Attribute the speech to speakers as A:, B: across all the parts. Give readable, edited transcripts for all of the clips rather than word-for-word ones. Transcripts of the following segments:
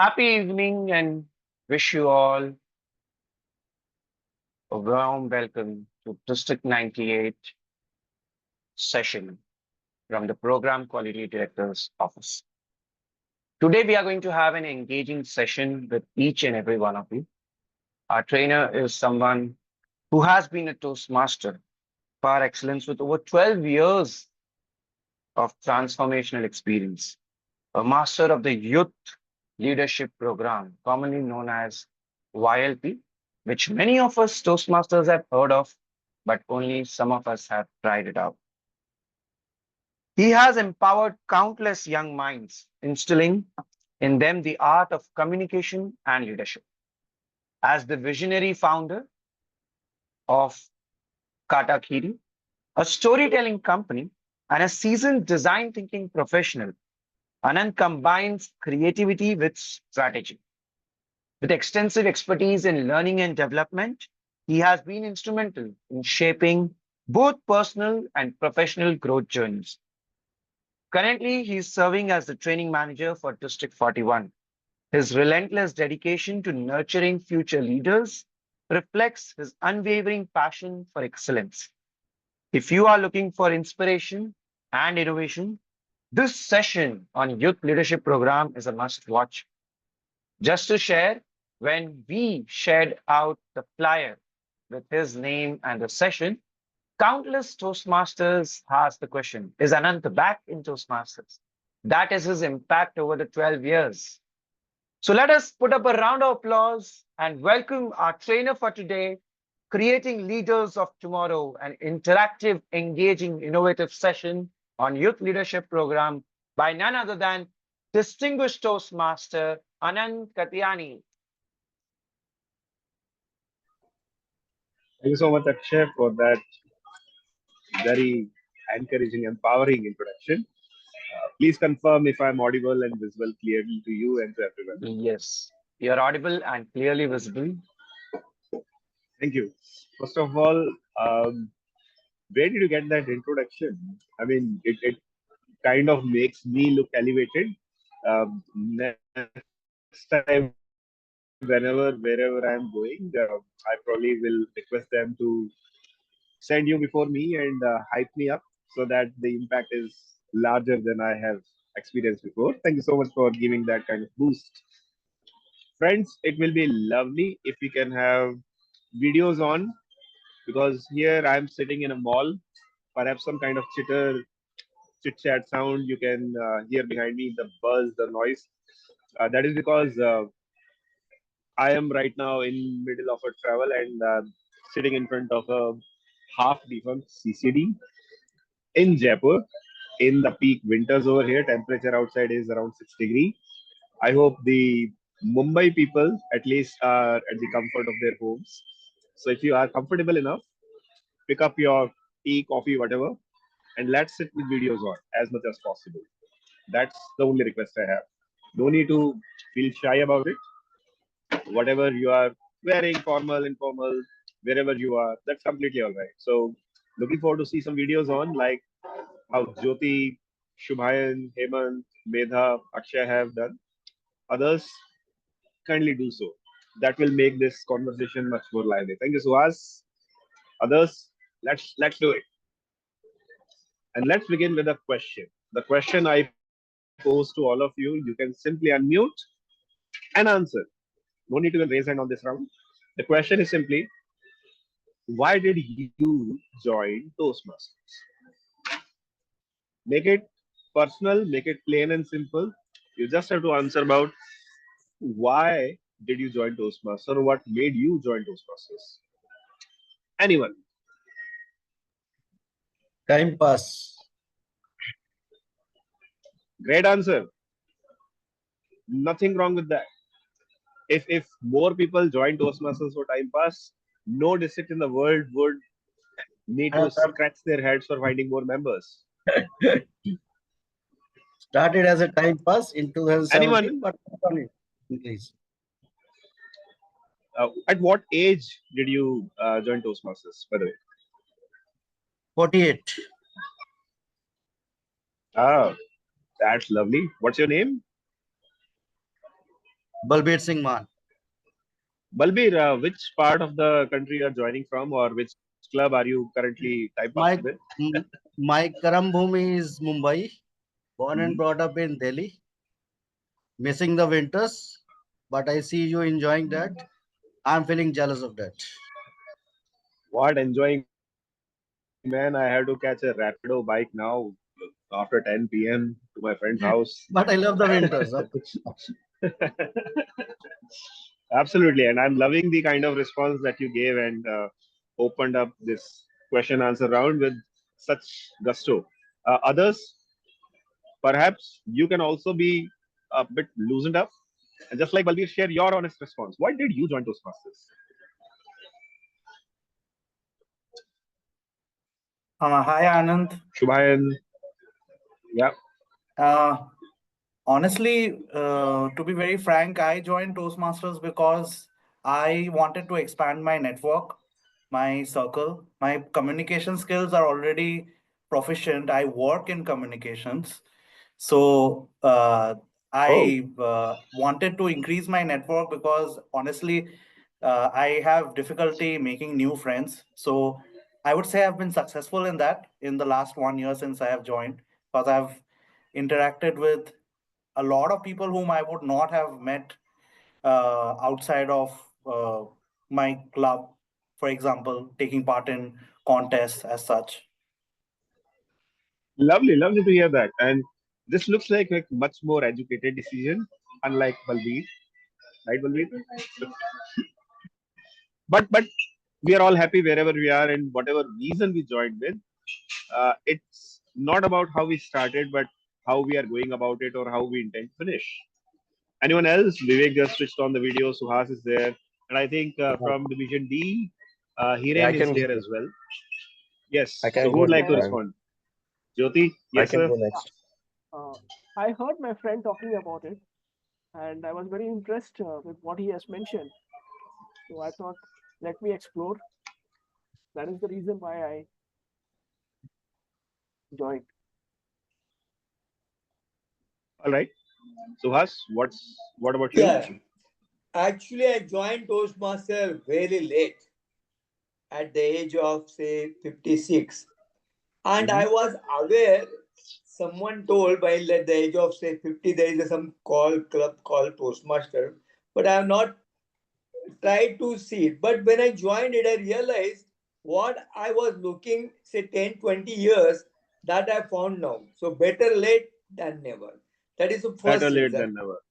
A: Happy evening and wish you all a warm welcome to District 98 session from the Program Quality Director's Office. Today, we are going to have an engaging session with each and every one of you. Our trainer is someone who has been a Toastmaster par excellence with over 12 years of transformational experience, a master of the Youth Leadership Program, commonly known as YLP, which many of us Toastmasters have heard of, but only some of us have tried it out. He has empowered countless young minds, instilling in them the art of communication and leadership. As the visionary founder of Katakiri, a storytelling company, and a seasoned design thinking professional, Anand combines creativity with strategy. With extensive expertise in learning and development, he has been instrumental in shaping both personal and professional growth journeys. Currently, he is serving as the training manager for District 41. His relentless dedication to nurturing future leaders reflects his unwavering passion for excellence. If you are looking for inspiration and innovation, this session on Youth Leadership Program is a must watch. Just to share, when we shared out the flyer with his name and the session, countless Toastmasters asked the question, is Anant back in Toastmasters? That is his impact over the 12 years. So let us put up a round of applause and welcome our trainer for today, creating leaders of tomorrow, an interactive, engaging, innovative session on Youth Leadership Program by none other than distinguished Toastmaster Anand Katyani.
B: Thank you so much, Akshay, for that very encouraging, empowering introduction. Please confirm if I'm audible and visible clearly to you and to everyone.
A: Yes, you're audible and clearly visible.
B: Thank you. First of all, where did you get that introduction? I mean, it kind of makes me look elevated. Next time, wherever I'm going, I probably will request them to send you before me and hype me up so that the impact is larger than I have experienced before. Thank you so much for giving that kind of boost. Friends, it will be lovely if we can have videos on because here I'm sitting in a mall, perhaps some kind of chit chat sound you can hear behind me, the buzz, the noise. That is because I am right now in middle of a travel and sitting in front of a half defunct CCD in Jaipur in the peak winters over here. Temperature outside is around 6 degrees. I hope the Mumbai people at least are at the comfort of their homes. So if you are comfortable enough, pick up your tea, coffee, whatever, and let's sit with videos on as much as possible. That's the only request I have. No need to feel shy about it. Whatever you are wearing, formal, informal, wherever you are, that's completely all right. So looking forward to see some videos on like how Jyoti, Shubhayan, Hemant, Medha, Akshay have done. Others kindly do so. That will make this conversation much more lively. Thank you, Suhas. Others, let's do it. And let's begin with a question. The question I pose to all of you can simply unmute and answer. No need to even raise hand on this round. The question is simply, why did you join Toastmasters? Make it personal, make it plain and simple. You just have to answer about why did you join Toastmasters or what made you join Toastmasters. Anyone?
C: Time pass.
B: Great answer. Nothing wrong with that. If more people join Toastmasters for time pass, no district in the world would need to scratch their heads for finding more members.
C: Started as a time pass in
B: Anyone?
C: 2017, but increase.
B: At what age did you join Toastmasters, by the way?
C: 48.
B: Ah, that's lovely. What's your name?
C: Balbir Singh Man.
B: Balbir, which part of the country you are joining from, or which club are you currently time
C: My
B: passing with?
C: my Karam Bhumi is Mumbai. Born and
B: Mhm.
C: brought up in Delhi. Missing the winters, but I see you enjoying that. I'm feeling jealous of that.
B: What enjoying, man? I have to catch a Rapido bike now after 10 p.m. to my friend's house.
C: But I love the winters.
B: Absolutely, and I'm loving the kind of response that you gave and opened up this question answer round with such gusto. Others, perhaps you can also be a bit loosened up, and just like Balbir, share your honest response. Why did you join Toastmasters?
D: Hi, Anand.
B: Shubhayan, yeah,
D: Uh, Honestly, to be very frank, I joined Toastmasters because I wanted to expand my network, my circle. My communication skills are already proficient. I work in communications. So
B: oh,
D: I wanted to increase my network because honestly, I have difficulty making new friends. So I would say I've been successful in that in the last 1 year since I have joined because I've interacted with a lot of people whom I would not have met outside of my club, for example, taking part in contests as such.
B: lovely, lovely to hear that. And this looks like a much more educated decision, unlike Balbir, right, Balbir? But we are all happy wherever we are and whatever reason we joined with. It's not about how we started, but how we are going about it or how we intend to finish. Anyone else? Vivek just switched on the video. Suhas is there, and I think from Division D,
E: Yeah,
B: Hiren
E: I
B: is
E: can
B: there as well. Yes.
E: I
B: So
E: can
B: who
E: go
B: would like to
E: next,
F: Uh,
E: man.
B: respond? Jyoti?
E: I
B: Yes,
E: can
B: sir.
E: go next.
F: uh, I heard my friend talking about it, and I was very impressed with what he has mentioned. So I thought, let me explore. That is the reason why I joined.
B: All right. Suhas, what about you?
G: Yeah, actually, I joined Toastmaster very late at the age of, say, 56. And
B: Mm-hmm.
G: I was aware, someone told by at the age of, say, 50, there is some club called Toastmaster. But I have not tried to see it. But when I joined it, I realized what I was looking, say, 10, 20 years, that I found now. So better late than never. That is the
B: Better
G: first
B: late
G: reason.
B: than never.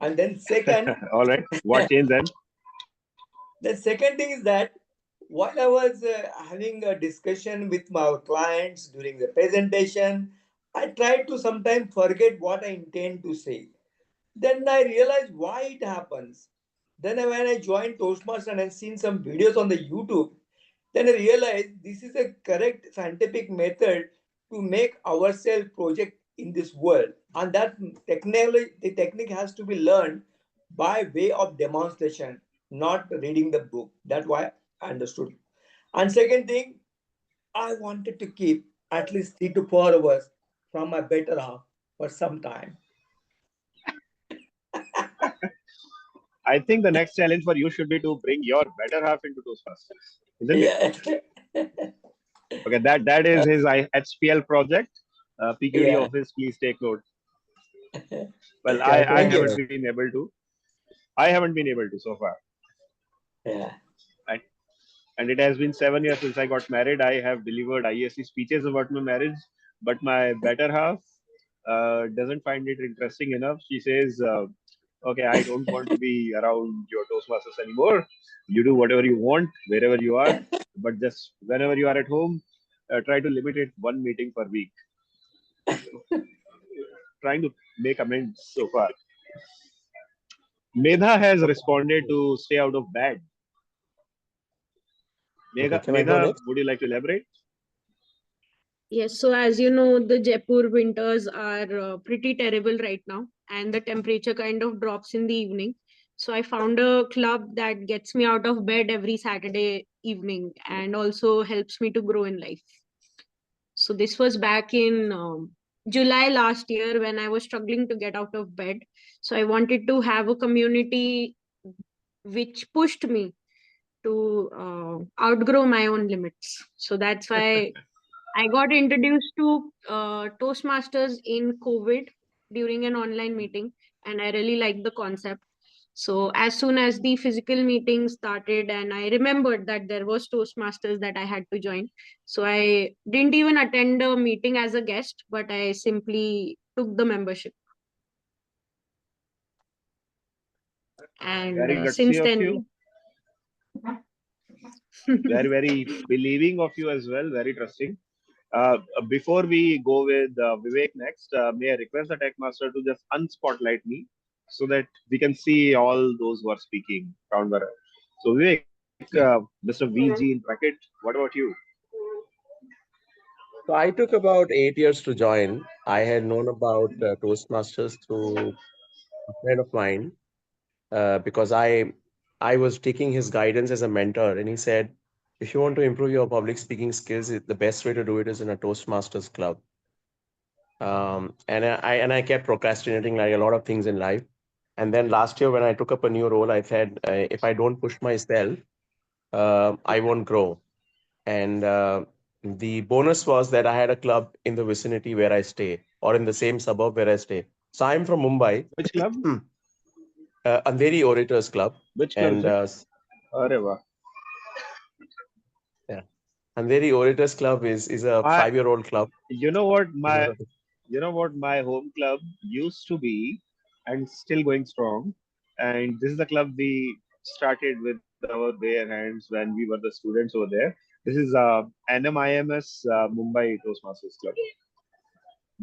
G: And then second,
B: All right. What changed then?
G: the second thing is that while I was having a discussion with my clients during the presentation, I tried to sometimes forget what I intend to say. Then I realized why it happens. Then when I joined Toastmasters and I've seen some videos on the YouTube, then I realized this is a correct scientific method to make ourselves project in this world. And that technically the technique has to be learned by way of demonstration, not reading the book. That's why I understood. And second thing, I wanted to keep at least 3 to 4 hours from my better half for some time.
B: I think the next challenge for you should be to bring your better half into Toastmasters, isn't it?
G: Yeah.
B: Okay, that is his HPL project. PQD
G: Yeah.
B: office, please take note. Well,
E: Yeah, I
B: I
E: can
G: Thank
E: do
G: you.
B: haven't
E: that.
B: been able to. I haven't been able to so far.
G: Yeah.
B: Right? And it has been 7 years since I got married. I have delivered ISC speeches about my marriage, but my better half doesn't find it interesting enough. She says, "Okay, I don't want to be around your Toastmasters anymore. You do whatever you want, wherever you are, but just whenever you are at home, try to limit it one meeting per week." Trying to make amends so far. Medha has responded to stay out of bed.
E: Okay, can I go
B: Medha,
E: next?
B: would you like to elaborate?
H: Yes, so as you know, the Jaipur winters are pretty terrible right now, and the temperature kind of drops in the evening. So I found a club that gets me out of bed every Saturday evening and also helps me to grow in life. So this was back in July last year when I was struggling to get out of bed. So I wanted to have a community which pushed me to outgrow my own limits. So that's why I got introduced to Toastmasters in COVID during an online meeting, and I really liked the concept. So as soon as the physical meeting started, and I remembered that there was Toastmasters that I had to join, so I didn't even attend a meeting as a guest, but I simply took the membership. And
B: Very
H: since
B: gutsy of
H: then,
B: you. Very, very believing of you as well. Very trusting. Before we go with Vivek next, may I request the tech master to just unspotlight me so that we can see all those who are speaking round the round. So Vivek, Mr. VG in bracket, what about you?
E: So I took about 8 years to join. I had known about Toastmasters through a friend of mine because I was taking his guidance as a mentor, and he said, if you want to improve your public speaking skills, the best way to do it is in a Toastmasters club. And I kept procrastinating like a lot of things in life. And then last year when I took up a new role, I said, if I don't push myself, I won't grow. And the bonus was that I had a club in the vicinity where I stay, or in the same suburb where I stay. So I'm from Mumbai,
B: Which club?
E: Andheri Orators Club.
B: Which club
E: And
B: is it? Arre wah.
E: yeah, Andheri Orators Club is a
B: I-
E: 5-year-old club.
B: You know what my home club used to be and still going strong. And this is the club we started with our bare hands when we were the students over there. This is NMIMS Mumbai Toastmasters Club.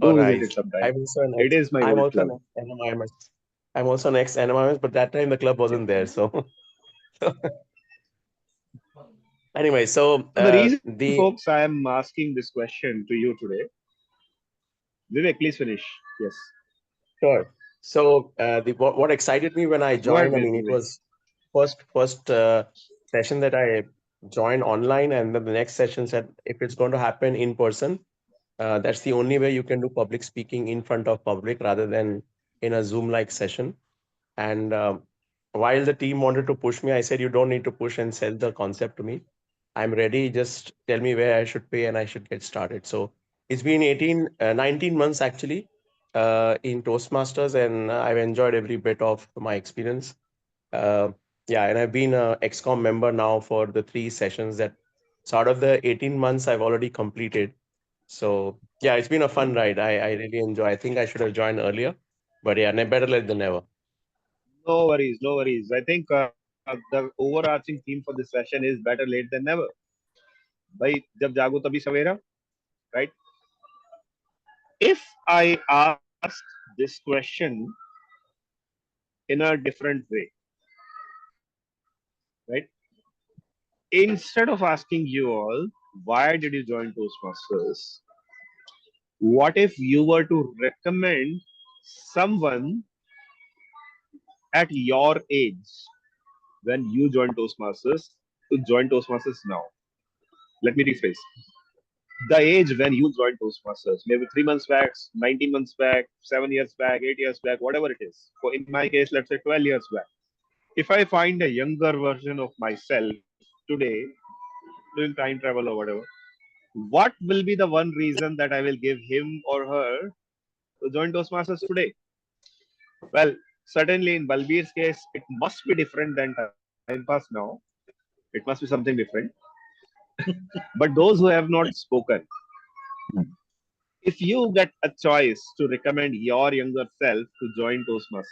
E: Oh,
B: Do visit
E: nice.
B: it sometime.
E: I'm also an
B: It
E: ex.
B: is my
E: I'm
B: old
E: also
B: club.
E: an ex-NMIMS. I'm also an ex-NMIMS, but that time the club wasn't there. So anyway, so
B: The reason,
E: the
B: folks, I am asking this question to you today. Vivek, please finish. Yes.
E: sure. So what excited me when I
B: Go ahead,
E: joined, I mean, it
B: Vivek.
E: was first session that I joined online, and then the next session said if it's going to happen in person, that's the only way you can do public speaking in front of public rather than in a Zoom-like session. And while the team wanted to push me, I said, you don't need to push and sell the concept to me. I'm ready. Just tell me where I should pay and I should get started. So it's been 19 months actually in Toastmasters, and I've enjoyed every bit of my experience. Uh, yeah, and I've been a XCOM member now for the 3 sessions that, so out of the 18 months I've already completed. So yeah, it's been a fun ride. I really enjoy. I think I should have joined earlier, but yeah, better late than never.
B: No worries, no worries. I think the overarching theme for this session is better late than never. भाई जब जागो तभी सवेरा, right? If I ask this question in a different way, right? Instead of asking you all, why did you join Toastmasters? What if you were to recommend someone at your age when you joined Toastmasters to join Toastmasters now? Let me rephrase. The age when you joined Toastmasters, maybe 3 months back, 19 months back, 7 years back, 8 years back, whatever it is. So in my case, let's say 12 years back. If I find a younger version of myself today doing time travel or whatever, what will be the one reason that I will give him or her to join Toastmasters today? Well, certainly in Balbir's case, it must be different than time pass now. It must be something different. But those who have not spoken, if you get a choice to recommend your younger self to join Toastmasters,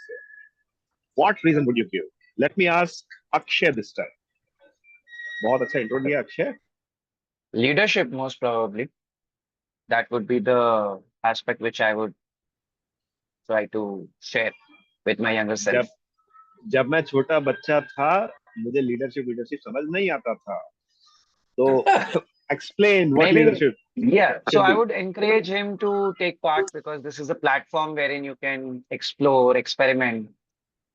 B: what reason would you give? Let me ask Akshay this time. बहुत अच्छा intro दिया Akshay.
A: Leadership, most probably. That would be the aspect which I would try to share with my younger self.
B: जब मैं छोटा बच्चा था, मुझे leadership समझ नहीं आता था. So explain what
A: Maybe,
B: leadership
A: yeah. So
B: should
A: I
B: be.
A: would encourage him to take part because this is a platform wherein you can explore, experiment.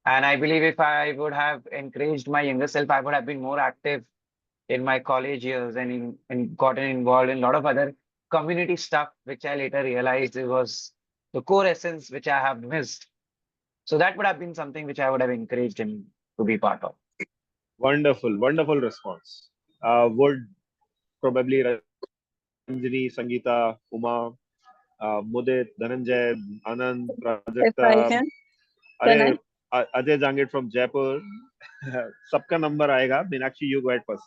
A: And I believe if I would have encouraged my younger self, I would have been more active in my college years and gotten involved in a lot of other community stuff, which I later realized it was the core essence which I have missed. So that would have been something which I would have encouraged him to be part of.
B: Wonderful, wonderful response. Would probably Ranjini, Sangeeta, Uma, Mudit, Dhananjay, Anand,
I: If I
B: Prajakta,
I: can, can
B: अरे
I: I?
B: Ajay Jangid from Jaipur. सबका number आएगा. Meenakshi, you go ahead first.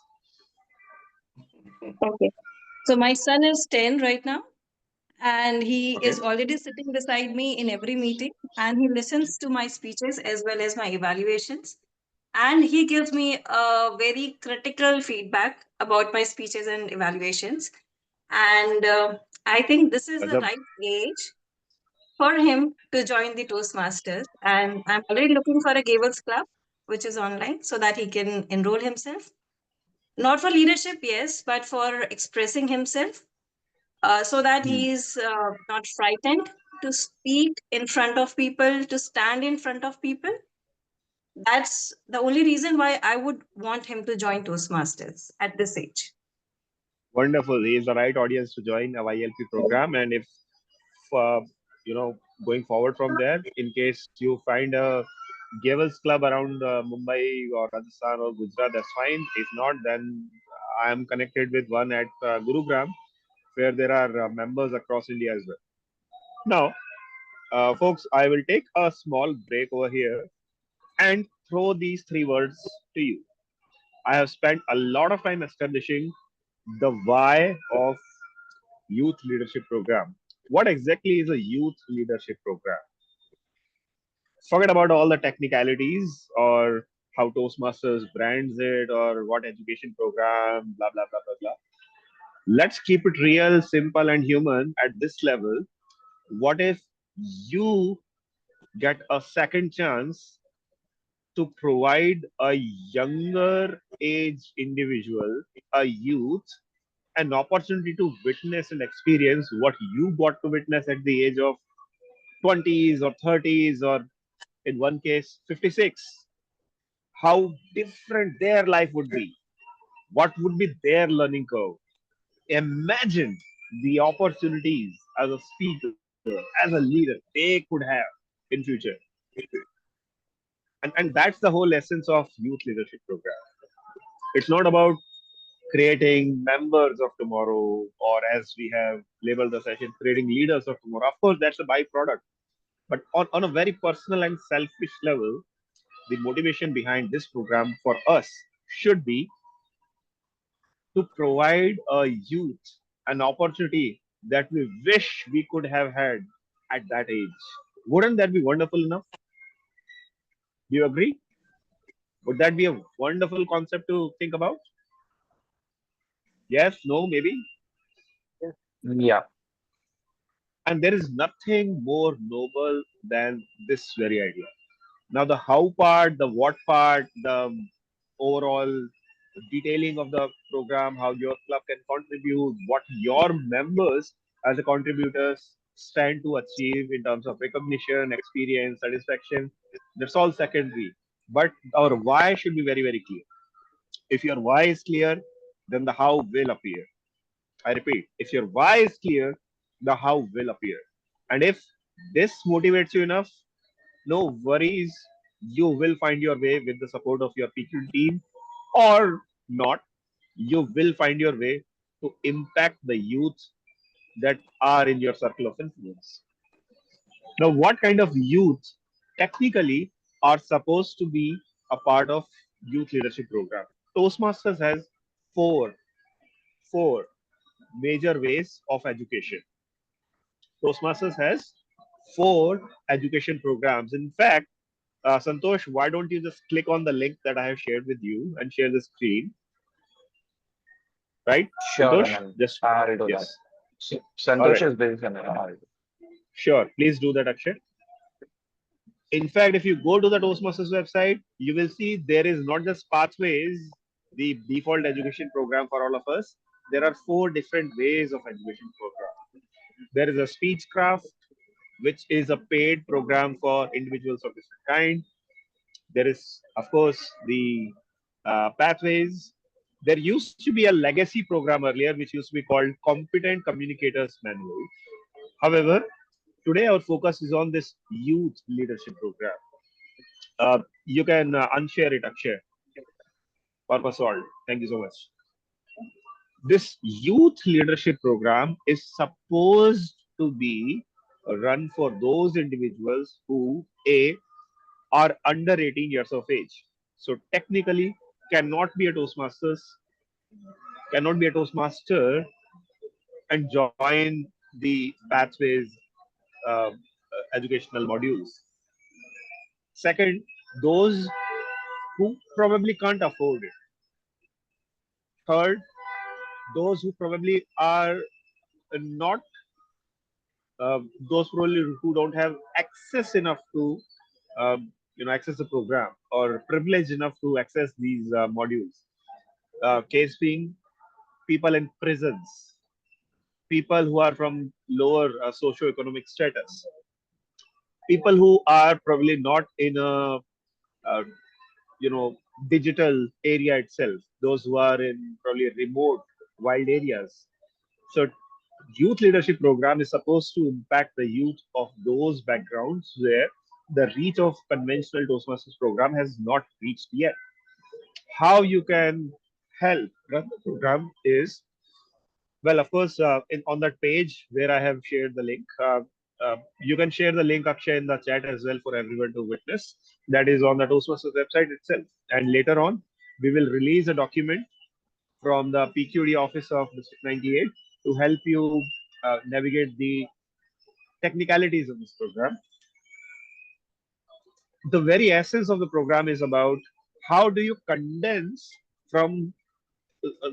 I: Okay. So my son is 10 right now, and he
B: Okay.
I: is already sitting beside me in every meeting, and he listens to my speeches as well as my evaluations. And he gives me a very critical feedback about my speeches and evaluations. And I think this is the
B: Ajab.
I: right age for him to join the Toastmasters. And I'm already looking for a Gables Club, which is online, so that he can enroll himself. Not for leadership, yes, but for expressing himself, so that he is not frightened to speak in front of people, to stand in front of people. That's the only reason why I would want him to join Toastmasters at this age.
B: Wonderful. He is the right audience to join our YLP program. And if, uh, going forward from there, in case you find a Gavels Club around Mumbai or Rajasthan or Gujarat, that's fine. If not, then I am connected with one at Gurugram, where there are members across India as well. Now, folks, I will take a small break over here and throw these three words to you. I have spent a lot of time establishing the why of youth leadership program. What exactly is a youth leadership program? Forget about all the technicalities or how Toastmasters brands it or what education program, blah, blah, blah, blah, blah. Let's keep it real, simple, and human at this level. What if you get a second chance to provide a younger age individual, a youth, an opportunity to witness and experience what you got to witness at the age of 20s or 30s, or in one case 56? How different their life would be, what would be their learning curve. Imagine the opportunities as a speaker, as a leader they could have in future. And that's the whole essence of youth leadership program. It's not about creating members of tomorrow, or as we have labeled the session, creating leaders of tomorrow. Of course, that's a byproduct. But on a very personal and selfish level, the motivation behind this program for us should be to provide a youth an opportunity that we wish we could have had at that age. Wouldn't that be wonderful enough? Do you agree? Would that be a wonderful concept to think about? Yes, no, maybe?
A: Yeah.
B: And there is nothing more noble than this very idea. Now, the how part, the what part, the overall detailing of the program, how your club can contribute, what your members as a contributors stand to achieve in terms of recognition, experience, satisfaction, that's all secondary. But our why should be very, very clear. If your why is clear, then the how will appear. I repeat, if your why is clear, the how will appear. And if this motivates you enough, no worries, you will find your way with the support of your PQ team, or not, you will find your way to impact the youth that are in your circle of influence. Now, what kind of youth technically are supposed to be a part of youth leadership program? Toastmasters has four major ways of education. Toastmasters has four education programs. In fact, Santosh, why don't you just click on the link that I have shared with you and share the screen? Right?
A: Sure,
B: Santosh,
A: Anand.
B: just
A: I'll do that.
B: yes.
A: So,
B: All
A: Santosh
B: right.
A: is busy. I'll do.
B: Sure. Please do that, Akshay. In fact, if you go to the Toastmasters website, you will see there is not just Pathways, the default education program for all of us. There are four different ways of education program. There is a Speechcraft, which is a paid program for individuals of different kind. There is, of course, the Pathways. There used to be a legacy program earlier, which used to be called Competent Communicators Manual. However, today our focus is on this youth leadership program. You can unshare it, Akshay. Purpose solved. Thank you so much. This youth leadership program is supposed to be run for those individuals who are under 18 years of age. So technically cannot be a Toastmaster and join the pathways educational modules. Second, those who probably can't afford it. Third, those who probably are not those probably who don't have access enough to access the program or privileged enough to access these modules. Case being people in prisons, people who are from lower socio-economic status, people who are probably not in a uh, digital area itself, those who are in probably remote wild areas. So youth leadership program is supposed to impact the youth of those backgrounds where the reach of conventional Toastmasters program has not reached yet. How you can help run the program is, well, of course, on that page where I have shared the link, you can share the link, Akshay, in the chat as well for everyone to witness. That is on the Toastmasters website itself. And later on, we will release a document from the PQD office of District 98 to help you navigate the technicalities of this program. The very essence of the program is about how do you condense from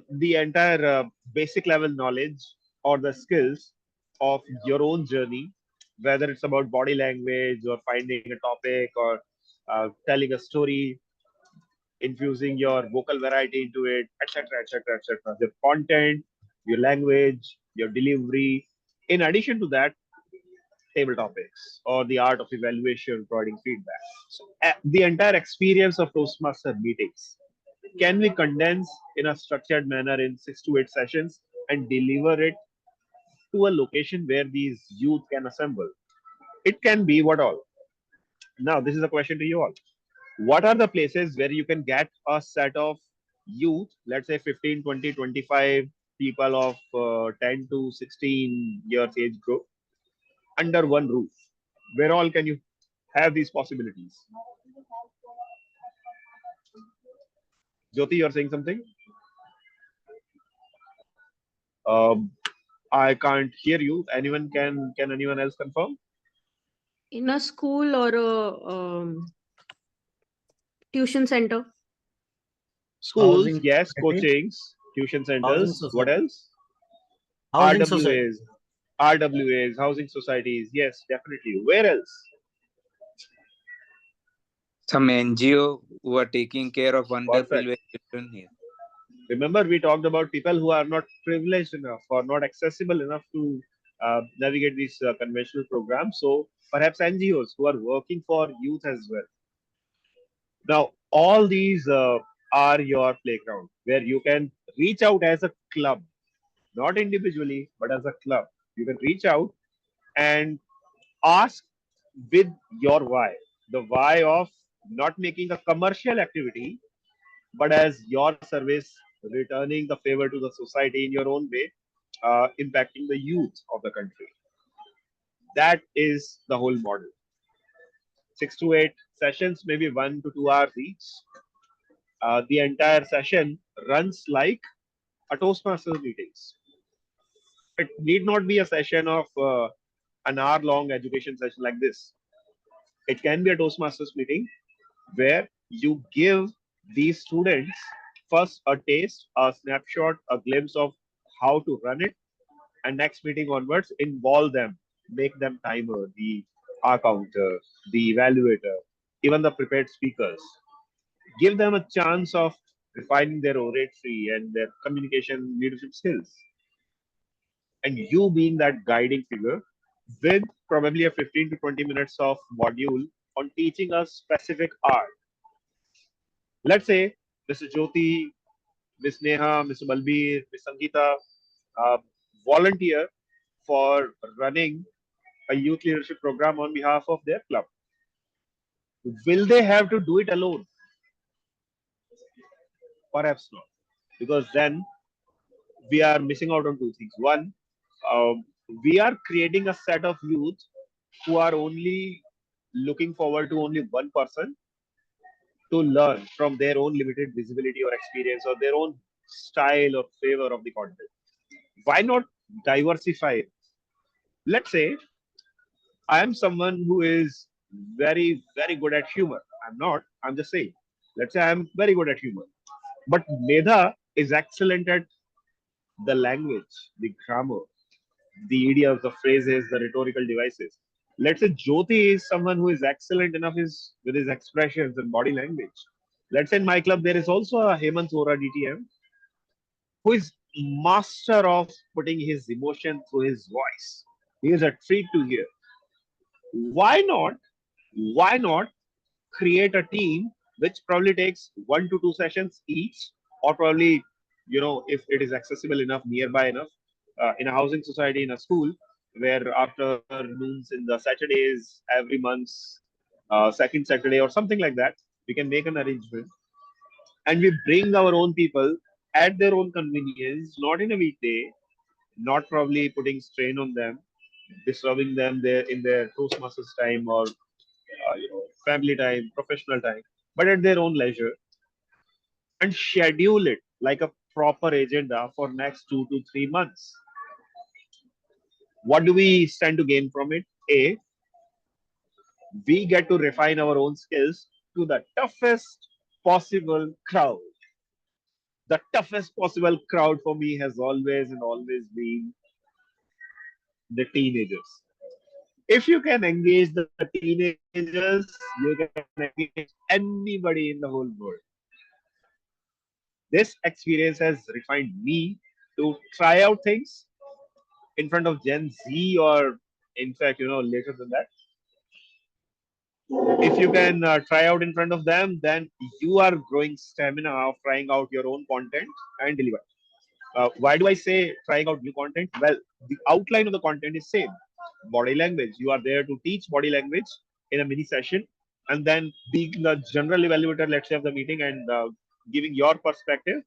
B: the entire basic level knowledge or the skills of your own journey, whether it's about body language or finding a topic or telling a story, infusing your vocal variety into it, etc., etc., etc. The content, your language, your delivery. In addition to that, table topics or the art of evaluation, providing feedback. So, the entire experience of Toastmaster meetings can we condense in a structured manner in 6 to 8 sessions and deliver it to a location where these youth can assemble. It can be what all. Now, this is a question to you all. What are the places where you can get a set of youth, let's say 15, 20, 25 people of 10 to 16 years age group under one roof? Where all can you have these possibilities? Jyoti, you're saying something? I can't hear you. Anyone can anyone else confirm?
H: In a school or a tuition center.
B: Schools,
C: Housing
B: yes,
C: society.
B: coachings, tuition centers.
C: Housing
B: What
C: society.
B: else?
C: Housing society.
B: RWAs, housing societies. Yes, definitely. Where else?
J: Some NGO who are taking care of underprivileged children here.
B: Remember, we talked about people who are not privileged enough or not accessible enough to navigate these conventional programs. So perhaps NGOs who are working for youth as well. Now, all these are your playground where you can reach out as a club, not individually, but as a club. You can reach out and ask with your why, the why of not making a commercial activity, but as your service, returning the favor to the society in your own way, impacting the youth of the country. That is the whole model. 6 to 8 sessions, maybe 1 to 2 hours each. The entire session runs like a Toastmasters meetings. It need not be a session of an hour-long education session like this. It can be a Toastmasters meeting where you give these students first a taste, a snapshot, a glimpse of how to run it, and next meeting onwards, involve them, make them timer, the counter, the evaluator, even the prepared speakers. Give them a chance of refining their oratory and their communication leadership skills. And you being that guiding figure with probably a 15 to 20 minutes of module on teaching a specific art. Let's say Mr. Jyoti, Ms. Neha, Mr. Balbir, Ms. Sangeeta volunteer for running a youth leadership program on behalf of their club. Will they have to do it alone? Perhaps not, because then we are missing out on two things. One, we are creating a set of youth who are only looking forward to only one person to learn from their own limited visibility or experience or their own style or flavor of the content. Why not diversify? Let's say I am someone who is very, very good at humor. I'm not, I'm just saying. Let's say I'm very good at humor. But Medha is excellent at the language, the grammar, the idioms, the phrases, the rhetorical devices. Let's say Jyoti is someone who is excellent enough with his expressions and body language. Let's say in my club there is also a Hemant Vora DTM who is master of putting his emotion through his voice. He is a treat to hear. Why not? Why not create a team which probably takes 1 to 2 sessions each, or probably, if it is accessible enough, nearby enough, in a housing society, in a school, where afternoons in the Saturdays, every month's second Saturday or something like that, we can make an arrangement and we bring our own people at their own convenience, not in a weekday, not probably putting strain on them, disturbing them in their Toastmasters time or family time, professional time, but at their own leisure, and schedule it like a proper agenda for next 2 to 3 months. What do we stand to gain from it? A, we get to refine our own skills to the toughest possible crowd. The toughest possible crowd for me has always been the teenagers. If you can engage the teenagers, you can engage anybody in the whole world. This experience has refined me to try out things in front of Gen Z, or in fact, later than that. If you can try out in front of them, then you are growing stamina of trying out your own content and deliver. Why do I say trying out new content? Well, the outline of the content is same. Body language. You are there to teach body language in a mini session, and then being the general evaluator, let's say, of the meeting, and giving your perspective,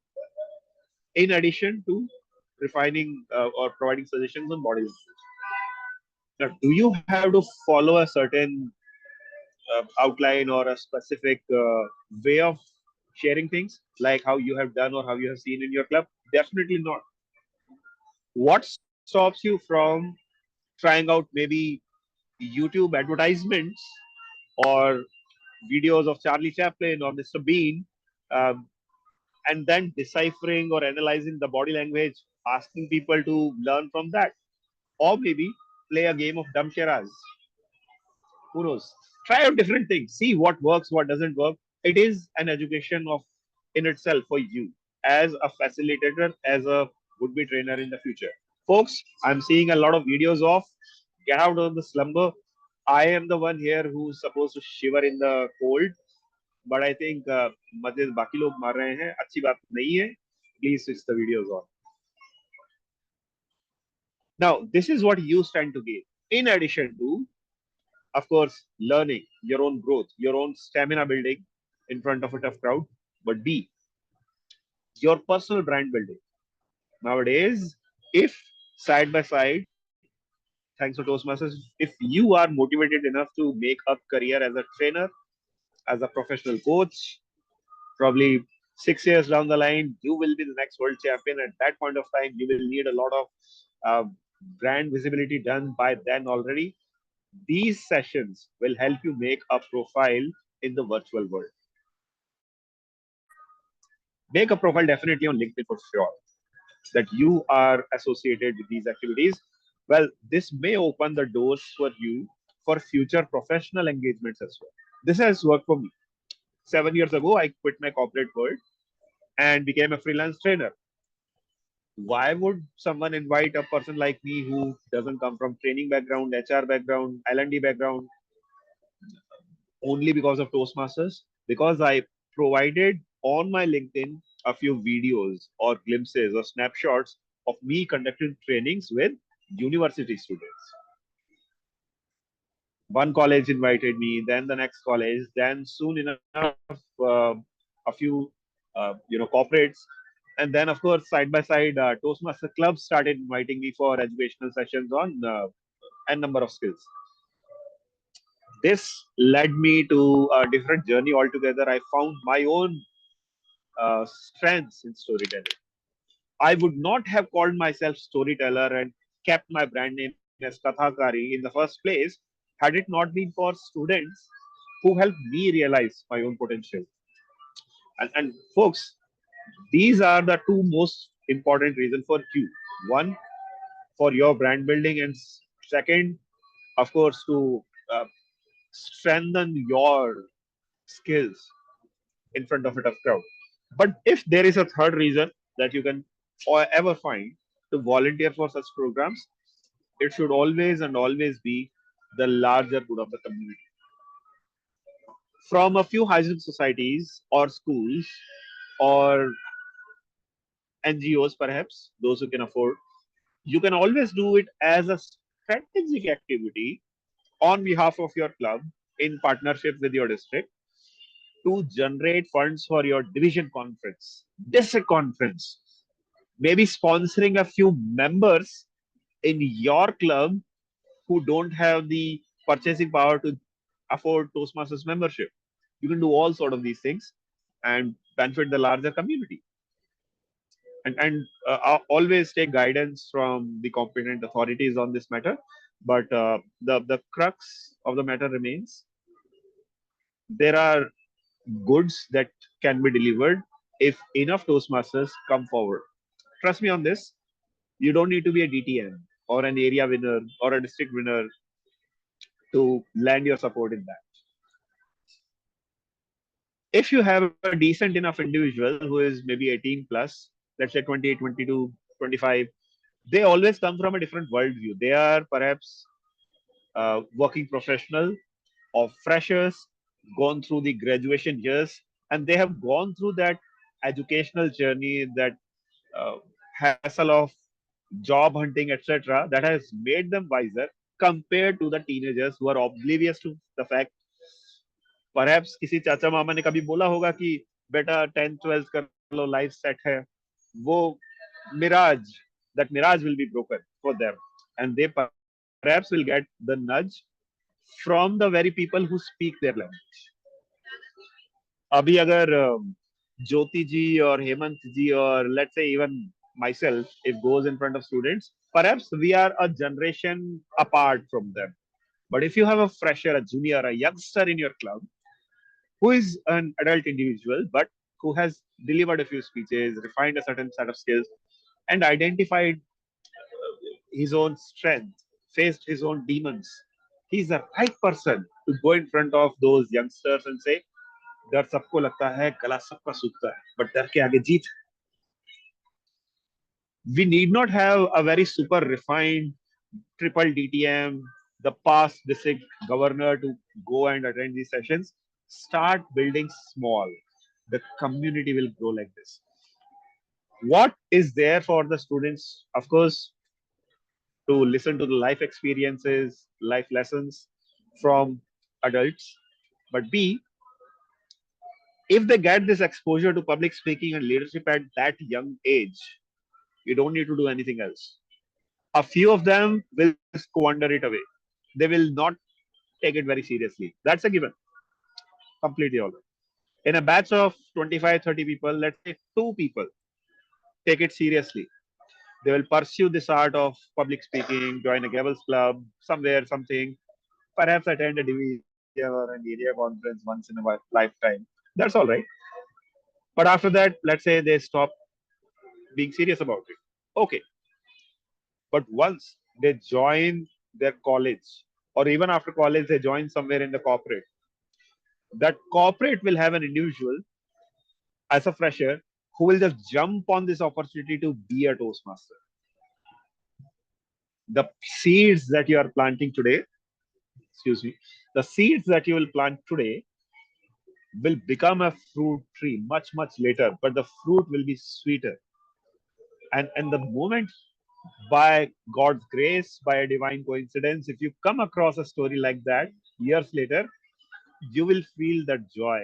B: in addition to refining or providing suggestions on body language. Now, do you have to follow a certain outline or a specific way of sharing things, like how you have done or how you have seen in your club? Definitely not. What stops you from trying out maybe YouTube advertisements or videos of Charlie Chaplin or Mr. Bean, um, and then deciphering or analyzing the body language, asking people to learn from that, or maybe play a game of Dum Sharaz? Who knows? Try out different things, see what works, what doesn't work. It is an education of in itself for you as a facilitator, as a would-be trainer in the future. Folks, I'm seeing a lot of videos of get out of the slumber. I am the one here who's supposed to shiver in the cold, but I think मुझे बाकी लोग मार रहे हैं, अच्छी बात नहीं है. Please switch the videos on. Now, this is what you stand to gain. In addition to, of course, learning, your own growth, your own stamina building in front of a tough crowd. But B, your personal brand building. Nowadays, if side by side, thanks to Toastmasters, if you are motivated enough to make a career as a trainer, as a professional coach, probably 6 years down the line, you will be the next world champion. At that point of time, you will need a lot of brand visibility done by then already. These sessions will help you make a profile in the virtual world. Make a profile definitely on LinkedIn for sure, that you are associated with these activities. Well, this may open the doors for you for future professional engagements as well. This has worked for me. 7 years ago, I quit my corporate world and became a freelance trainer. Why would someone invite a person like me who doesn't come from training background, HR background, L&D background, only because of Toastmasters? Because I provided on my LinkedIn a few videos or glimpses or snapshots of me conducting trainings with university students. One college invited me, then the next college, then soon enough, a few, corporates. And then, of course, side by side, Toastmaster clubs started inviting me for educational sessions on n number of skills. This led me to a different journey altogether. I found my own strengths in storytelling. I would not have called myself storyteller and kept my brand name as Kathakari in the first place had it not been for students who helped me realize my own potential. And folks, these are the two most important reasons for you. One, for your brand building, and second, of course, to uh, strengthen your skills in front of a tough crowd. But if there is a third reason that you can ever find to volunteer for such programs, it should always and always be the larger good of the community. From a few hygiene societies or schools or NGOs, perhaps, those who can afford, you can always do it as a strategic activity on behalf of your club in partnership with your district to generate funds for your division conference, district conference, maybe sponsoring a few members in your club who don't have the purchasing power to afford Toastmasters membership. You can do all sort of these things and benefit the larger community. And always take guidance from the competent authorities on this matter. But the crux of the matter remains: there are goods that can be delivered if enough Toastmasters come forward. Trust me on this. You don't need to be a DTM or an area winner or a district winner to lend your support in that. If you have a decent enough individual who is maybe 18 plus, let's say 28, 22, 25, they always come from a different worldview. They are perhaps working professional or freshers, gone through the graduation years, and they have gone through that educational journey, that hassle of job hunting, etc., that has made them wiser compared to the teenagers who are oblivious to the fact. Perhaps किसी चाचा मामा ने कभी बोला होगा कि बेटा 10th 12th कर लो, life set है, वो mirage, that mirage will be broken for them, and they perhaps will get the nudge from the very people who speak their language. अभी अगर ज्योति जी और हेमंत जी और let's say even myself, if goes in front of students, perhaps we are a generation apart from them. But if you have a fresher, a junior, a youngster in your club who is an adult individual but who has delivered a few speeches, refined a certain set of skills, and identified his own strength, faced his own demons, he's the right person to go in front of those youngsters and say, डर सबको लगता है, गला सबका सूखता है, but डर के आगे जीत. We need not have a very super refined triple DTM, the past district governor to go and attend these sessions. Start building small. The community will grow like this. What is there for the students? Of course, to listen to the life experiences, life lessons from adults. But B, if they get this exposure to public speaking and leadership at that young age, you don't need to do anything else. A few of them will squander it away. They will not take it very seriously. That's a given. Completely all right. In a batch of 25, 30 people, let's say 2 people take it seriously. They will pursue this art of public speaking, join a Gables club, somewhere, something, perhaps attend a division or an area conference once in a lifetime. That's all right. But after that, let's say they stop being serious about it. Okay. But once they join their college, or even after college, they join somewhere in the corporate, that corporate will have an individual as a fresher who will just jump on this opportunity to be a Toastmaster. The seeds that you are planting today, the seeds that you will plant today will become a fruit tree much, much later, but the fruit will be sweeter. And the moment, by God's grace, by a divine coincidence, if you come across a story like that, years later, you will feel that joy.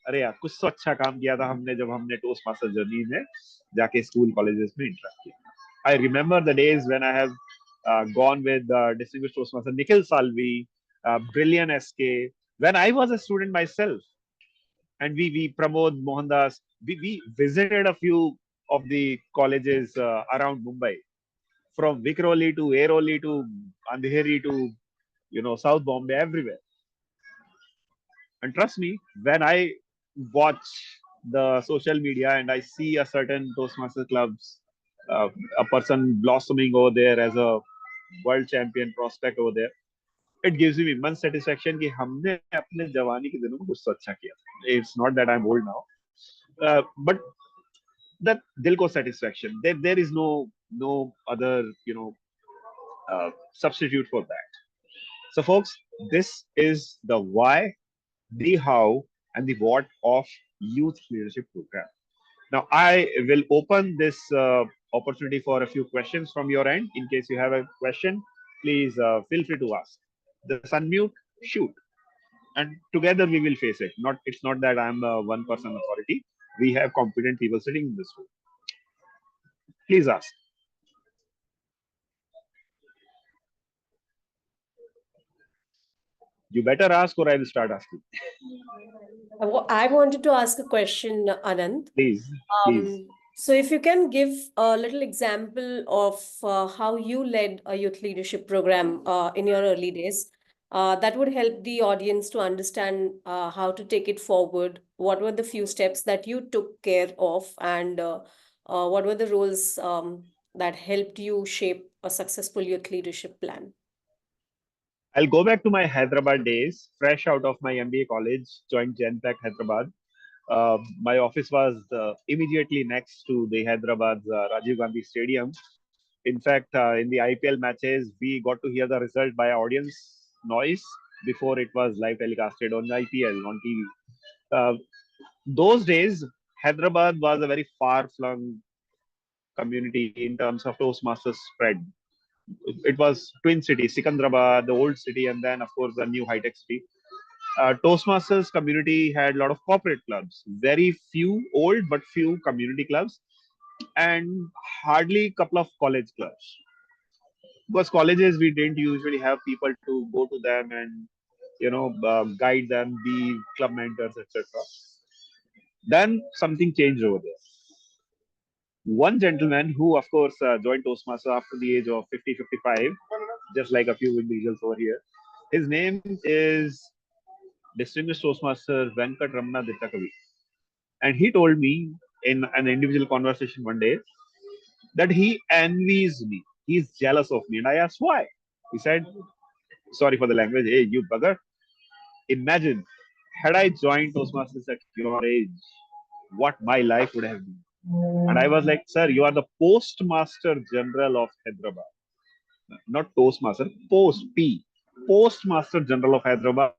B: अरे यार कुछ तो अच्छा काम किया था हमने जब हमने टोस्ट मास्टर जर्नी में जाके स्कूल कॉलेजेस में इंटरेक्ट किया. I remember the days when I have gone with distinguished Toastmaster Nikhil Salvi, Brilliant SK, when I was a student myself, and we Pramod Mohandas, we visited a few of the colleges around Mumbai, from Vikhroli to Airoli to Andheri to South Bombay, everywhere. And trust me, when I watch the social media and I see a certain Toastmaster clubs, a person blossoming over there as a world champion prospect over there, it gives me immense satisfaction कि हमने अपने जवानी के दिनों में कुछ तो अच्छा किया. It's not that I'm old now, but that दिल को satisfaction. There is no other substitute for that. So folks, this is the why, the how, and the what of Youth Leadership Program. Now, I will open this opportunity for a few questions from your end. In case you have a question, please feel free to ask. Just unmute, shoot, and together we will face it. It's not that I'm a one-person authority. We have competent people sitting in this room. Please ask. You better ask, or I will start asking.
K: I wanted to ask a question, Anand.
B: Please.
K: So if you can give a little example of how you led a youth leadership program in your early days, that would help the audience to understand how to take it forward. What were the few steps that you took care of, and what were the roles that helped you shape a successful youth leadership plan?
B: I'll go back to my Hyderabad days, fresh out of my MBA college, joined Genpact Hyderabad. My office was immediately next to the Hyderabad's Rajiv Gandhi Stadium. In fact, in the IPL matches, we got to hear the result by audience noise before it was live telecasted on IPL, on TV. Those days, Hyderabad was a very far-flung community in terms of Toastmasters spread. It was twin cities, Sikandrabad, the old city, and then, of course, the new high-tech city. Toastmasters community had a lot of corporate clubs, very few old but few community clubs, and hardly a couple of college clubs. Because colleges, we didn't usually have people to go to them and guide them, be club mentors, etc. Then something changed over there. One gentleman who, of course, joined Toastmasters after the age of 50, 55, just like a few individuals over here. His name is Distinguished Toastmaster Venkat Ramana Dittakavi. And he told me in an individual conversation one day that he envies me. He's jealous of me. And I asked why. He said, sorry for the language, hey, you bugger. Imagine, had I joined Toastmasters at your age, what my life would have been. And I was like, sir, you are the Postmaster General of Hyderabad. Not Toastmaster, Postmaster General of Hyderabad.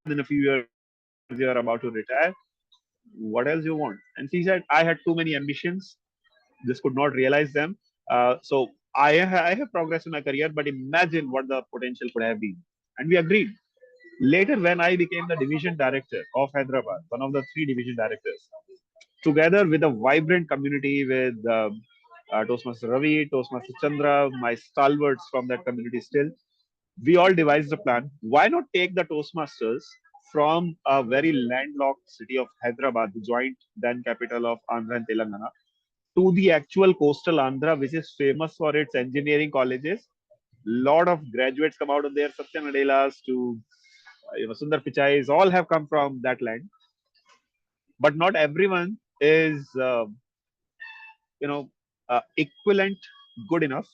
B: In a few years, you are about to retire. What else you want? And he said, I had too many ambitions. Just could not realize them. So I have progressed in my career, but imagine what the potential could have been. And we agreed. Later, when I became the division director of Hyderabad, one of the 3 division directors, together with a vibrant community with Toastmaster Ravi, Toastmaster Chandra, my stalwarts from that community still, we all devised a plan. Why not take the Toastmasters from a very landlocked city of Hyderabad, the joint then capital of Andhra and Telangana, to the actual coastal Andhra, which is famous for its engineering colleges. Lot of graduates come out of there, Satya Nadellas to Sundar Pichais, all have come from that land. But not everyone is equivalent good enough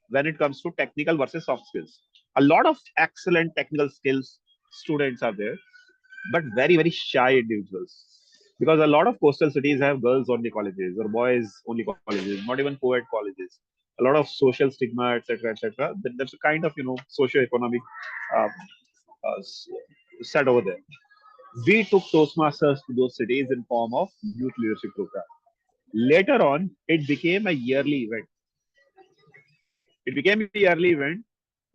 B: when it comes to technical versus soft skills. A lot of excellent technical skills students are there, but very, very shy individuals. Because a lot of coastal cities have girls only colleges or boys only colleges, not even co-ed colleges. A lot of social stigma, etc., etc. That's a kind of socio-economic set over there. We took Toastmasters to those cities in form of youth leadership program. Later on, it became a yearly event.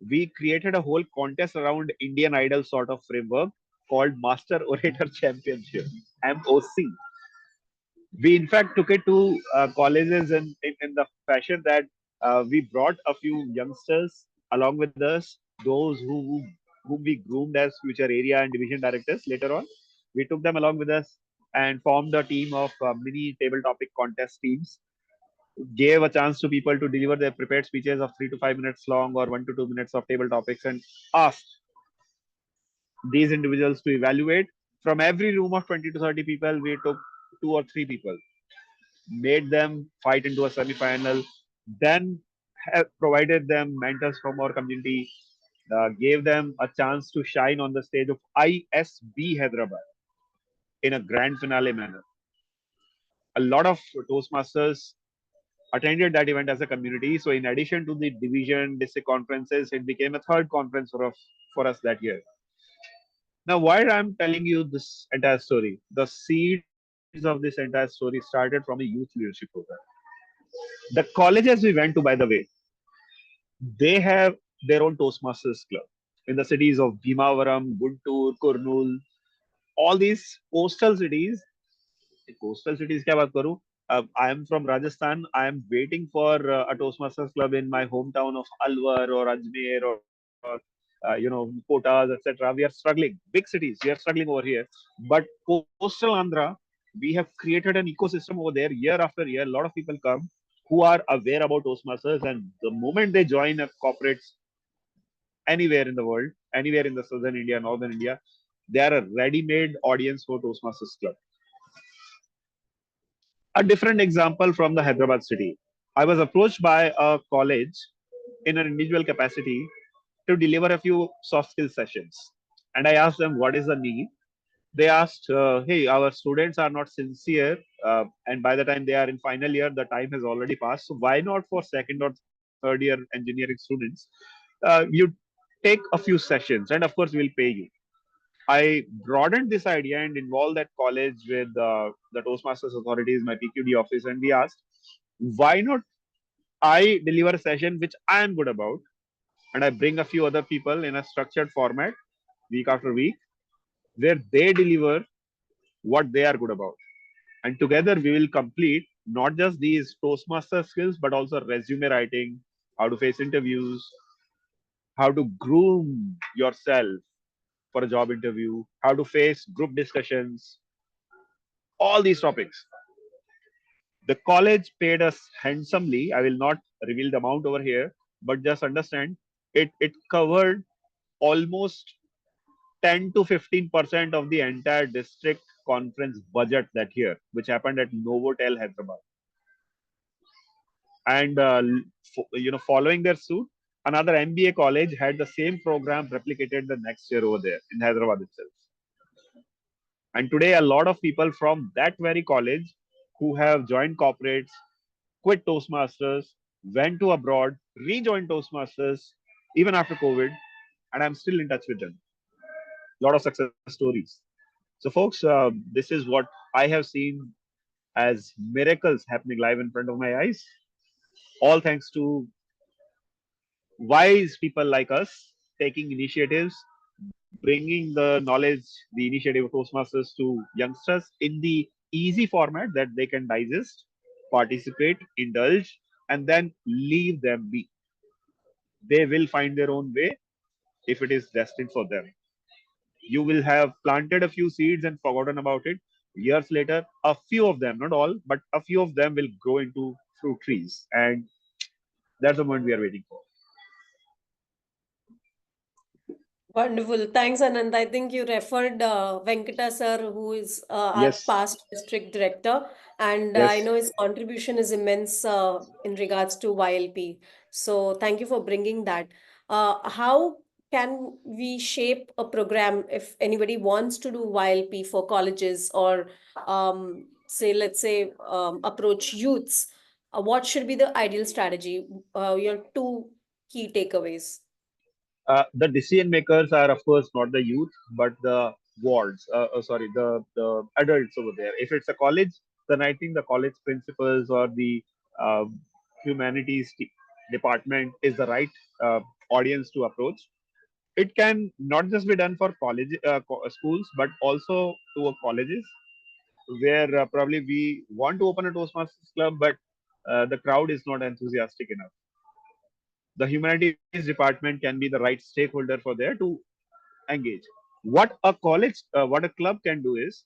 B: we created a whole contest around Indian Idol sort of framework called Master Orator Championship, MOC. We in fact took it to colleges in the fashion that we brought a few youngsters along with us, those whom we groomed as future area and division directors later on. We took them along with us and formed a team of mini table topic contest teams, gave a chance to people to deliver their prepared speeches of 3 to 5 minutes long or 1 to 2 minutes of table topics, and asked these individuals to evaluate. From every room of 20 to 30 people, we took 2 or 3 people, made them fight into a semi-final, then have provided them mentors from our community, gave them a chance to shine on the stage of ISB Hyderabad in a grand finale manner. A lot of Toastmasters attended that event as a community. So in addition to the division district conferences, it became a third conference for us that year. Now, why I'm telling you this entire story, the seeds of this entire story started from a youth leadership program. The colleges we went to, by the way, they have their own Toastmasters club in the cities of Bhimavaram, Guntur, Kurnool, all these coastal cities. Coastal cities, क्या बात करूं? I am from Rajasthan. I am waiting for a Toastmasters club in my hometown of Alwar or Ajmer or Kotas, etc. We are struggling. Big cities, we are struggling over here. But coastal Andhra, we have created an ecosystem over there year after year. A lot of people come who are aware about Toastmasters, and the moment they join a corporates anywhere in the world, anywhere in the southern India, northern India, they are a ready-made audience for Toastmasters club. A different example from the Hyderabad city. I was approached by a college in an individual capacity to deliver a few soft skill sessions. And I asked them, what is the need? They asked, hey, our students are not sincere. And by the time they are in final year, the time has already passed. So why not for second or third year engineering students? You take a few sessions and of course we'll pay you. I broadened this idea and involved that college with the Toastmasters authorities, my PQD office, and we asked, why not I deliver a session which I am good about, and I bring a few other people in a structured format week after week, where they deliver what they are good about. And together we will complete not just these Toastmaster skills, but also resume writing, how to face interviews, how to groom yourself for a job interview, how to face group discussions, all these topics. The college paid us handsomely. I will not reveal the amount over here, but just understand it covered almost 10 to 15% of the entire district conference budget that year, which happened at Novotel Hyderabad. And following their suit, another MBA college had the same program replicated the next year over there in Hyderabad itself. And today, a lot of people from that very college who have joined corporates, quit Toastmasters, went to abroad, rejoined Toastmasters, even after COVID, and I'm still in touch with them. A lot of success stories. So, folks, this is what I have seen as miracles happening live in front of my eyes. All thanks to wise people like us taking initiatives, bringing the knowledge, the initiative of Toastmasters to youngsters in the easy format that they can digest, participate, indulge, and then leave them be. They will find their own way if it is destined for them. You will have planted a few seeds and forgotten about it. Years later, a few of them, not all, but a few of them will grow into fruit trees. And that's the moment we are waiting for.
K: Wonderful. Thanks, Anand. I think you referred Venkata sir, who is our
B: Yes.
K: past district director, and
B: Yes.
K: I know his contribution is immense in regards to YLP. So thank you for bringing that. How can we shape a program if anybody wants to do YLP for colleges or say, let's say, approach youths? What should be the ideal strategy? Your two key takeaways.
B: The decision makers are, of course, not the youth, but the wards. The adults over there. If it's a college, then I think the college principals or the humanities department is the right audience to approach. It can not just be done for college schools, but also to colleges where probably we want to open a Toastmasters club, but the crowd is not enthusiastic enough. The humanities department can be the right stakeholder for there to engage. What a college, what a club can do is,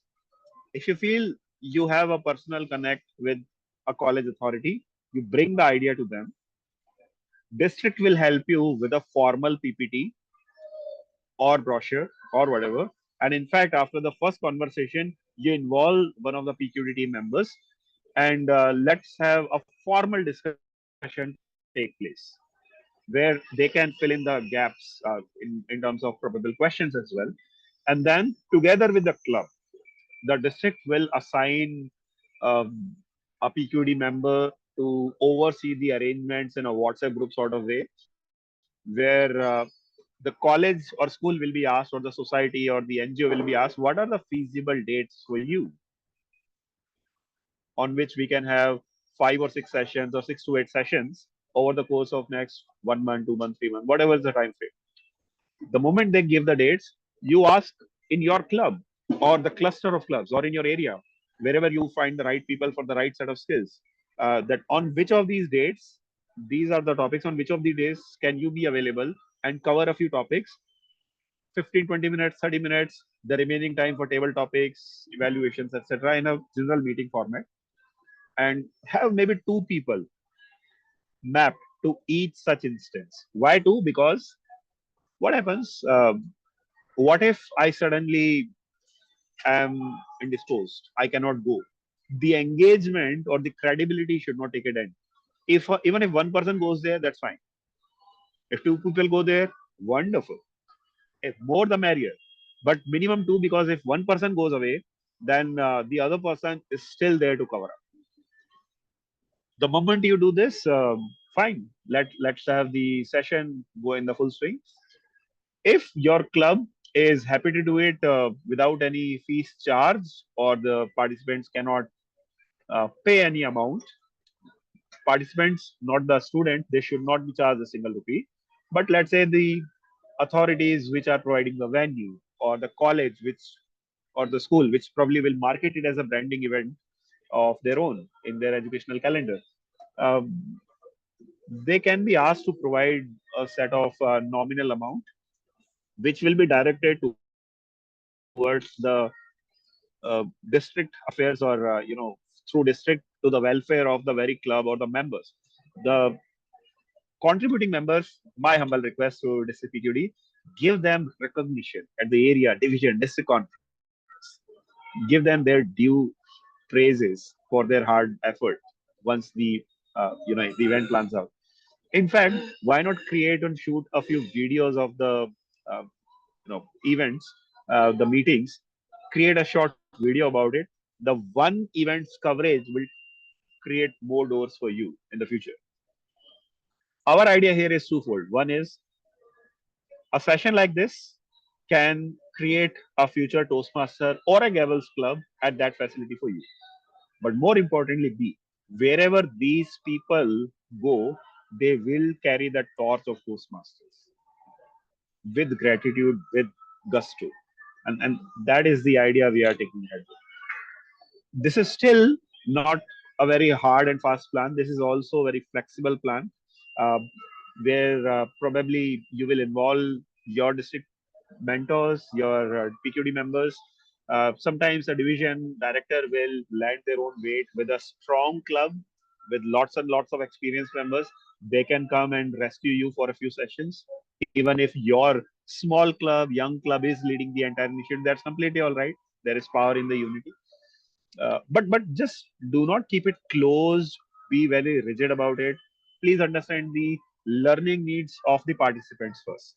B: if you feel you have a personal connect with a college authority, you bring the idea to them. District will help you with a formal PPT or brochure or whatever. And in fact, after the first conversation, you involve one of the PQD team members and let's have a formal discussion take place where they can fill in the gaps in terms of probable questions as well. And then together with the club, the district will assign a PQD member to oversee the arrangements in a WhatsApp group sort of way, where the college or school will be asked, or the society or the NGO will be asked, what are the feasible dates for you on which we can have 5 or 6 sessions or 6 to 8 sessions over the course of next 1 month, 2 months, 3 months, whatever is the time frame. The moment they give the dates, you ask in your club or the cluster of clubs or in your area, wherever you find the right people for the right set of skills, that on which of these dates, these are the topics, on which of the days can you be available and cover a few topics, 15, 20 minutes, 30 minutes, the remaining time for table topics, evaluations, etc. in a general meeting format, and have maybe 2 people mapped to each such instance. Why 2? Because what happens? What if I suddenly am indisposed? I cannot go. The engagement or the credibility should not take a dent. If even if one person goes there, that's fine. If 2 people go there, wonderful. If more, the merrier. But minimum 2, because if one person goes away, then the other person is still there to cover up. The moment you do this, fine. Let's have the session go in the full swing. If your club is happy to do it without any fees charged, or the participants cannot pay any amount, participants, not the student, they should not be charged a single rupee. But let's say the authorities which are providing the venue, or the college or the school which probably will market it as a branding event of their own in their educational calendar, they can be asked to provide a set of nominal amount which will be directed towards the district affairs, or through district to the welfare of the very club or the members. The contributing members, my humble request to district PQD, give them recognition at the area, division, district conference. Give them their due praises for their hard effort once the the event plans out. In fact, why not create and shoot a few videos of the events, the meetings, create a short video about it. The one event's coverage will create more doors for you in the future. Our idea here is twofold. One is a session like this can create a future Toastmaster or a Gavels club at that facility for you. But more importantly, B, wherever these people go, they will carry the torch of Toastmasters with gratitude, with gusto. And that is the idea we are taking ahead. This is still not a very hard and fast plan. This is also a very flexible plan, where probably you will involve your district mentors, your PQD members. Sometimes a division director will lend their own weight with a strong club with lots and lots of experienced members. They can come and rescue you for a few sessions. Even if your small club, young club is leading the entire initiative, that's completely all right. There is power in the unity. But just do not keep it closed. Be very rigid about it. Please understand the learning needs of the participants first.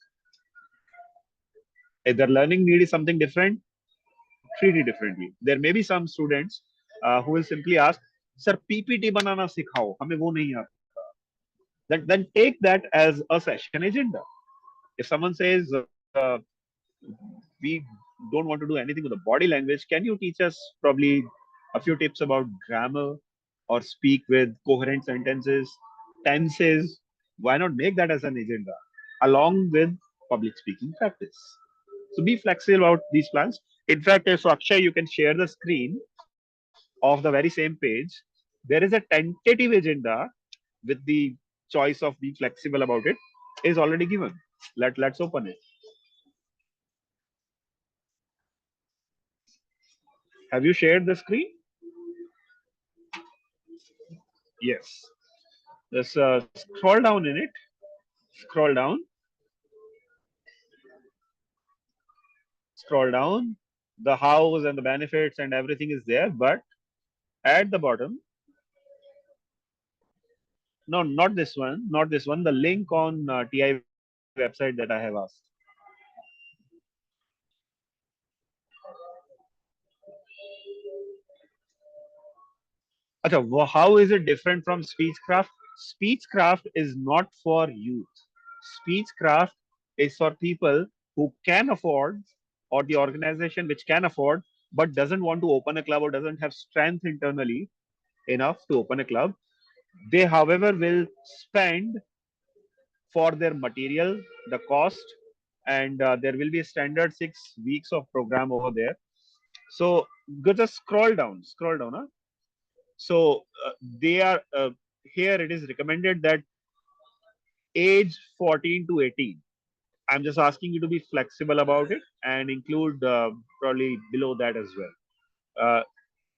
B: If their learning need is something different, treat it differently. There may be some students who will simply ask, "Sir, PPT banana sikhao, hame wo nahi aata." Then take that as a session agenda. If someone says, we don't want to do anything with the body language, can you teach us probably a few tips about grammar, or speak with coherent sentences, tenses, Why not make that as an agenda along with public speaking practice? So be flexible about these plans. In fact, if Akshay, you can share the screen of the very same page. There is a tentative agenda with the choice of being flexible about it is already given. Let's open it. Have you shared the screen? Yes. Just scroll down in it. Scroll down. Scroll down. The hows and the benefits and everything is there, but at the bottom, no, not this one, not this one. The link on TI website that I have asked. Achha, how is it different from Speechcraft? Speechcraft is not for youth. Speechcraft is for people who can afford, or the organization which can afford, but doesn't want to open a club or doesn't have strength internally enough to open a club. They, however, will spend for their material, the cost, and there will be a standard 6 weeks of program over there. So go just scroll down. Huh? So they are here. It is recommended that age 14 to 18. I'm just asking you to be flexible about it and include probably below that as well.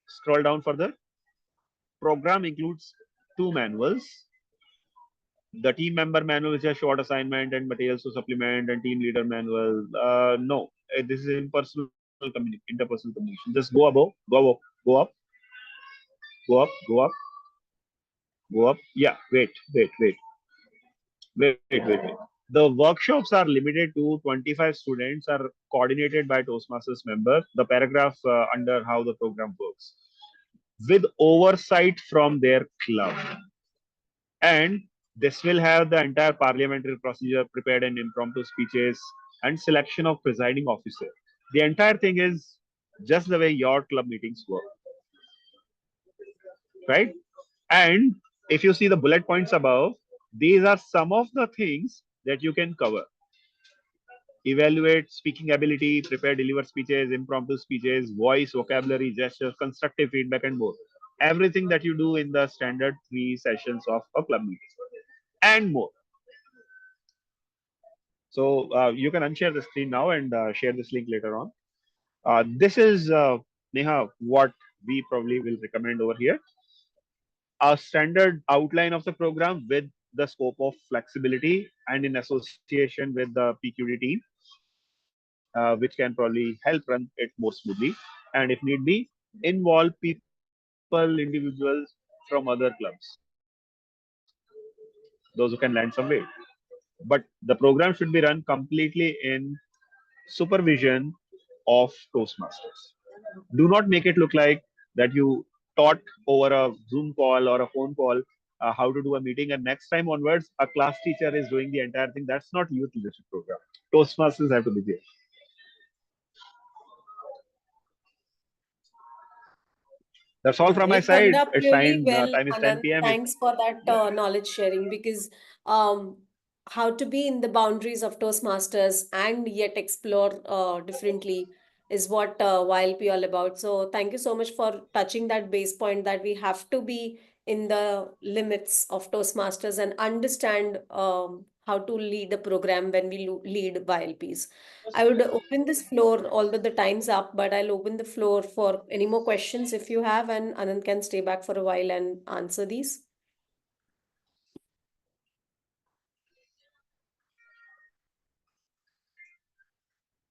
B: Scroll down further. Program includes 2 manuals. The team member manual, which is a short assignment and materials to supplement, and team leader manual. No, this is interpersonal communication. Just go above, go up, go up, go up, go up, go up. Yeah, wait. The workshops are limited to 25 students, are coordinated by Toastmasters member. The paragraph under how the program works, with oversight from their club. And this will have the entire parliamentary procedure prepared and impromptu speeches and selection of presiding officer. The entire thing is just the way your club meetings work. Right? And if you see the bullet points above, these are some of the things that you can cover. Evaluate speaking ability, prepare, deliver speeches, impromptu speeches, voice, vocabulary, gestures, constructive feedback, and more. Everything that you do in the standard 3 sessions of a club meeting, and more. So you can unshare the screen now and share this link later on. This is, Neha, what we probably will recommend over here. A standard outline of the program with the scope of flexibility and in association with the PQD team, which can probably help run it more smoothly. And if need be, involve people, individuals from other clubs, those who can lend some weight. But the program should be run completely in supervision of Toastmasters. Do not make it look like that you taught over a Zoom call or a phone call how to do a meeting, and next time onwards a class teacher is doing the entire thing. That's not youth leadership program. Toastmasters have to be there. That's all from my
K: You
B: side.
K: summed up
B: It's
K: really
B: time.
K: well,
B: Time is 10
K: Anand.
B: p.m.
K: Thanks for that knowledge sharing, because how to be in the boundaries of Toastmasters and yet explore differently is what YLP all about. So thank you so much for touching that base point that we have to be in the limits of Toastmasters and understand how to lead a program when we lead YLPs. I would open this floor, although the time's up, but I'll open the floor for any more questions if you have, and Anand can stay back for a while and answer these.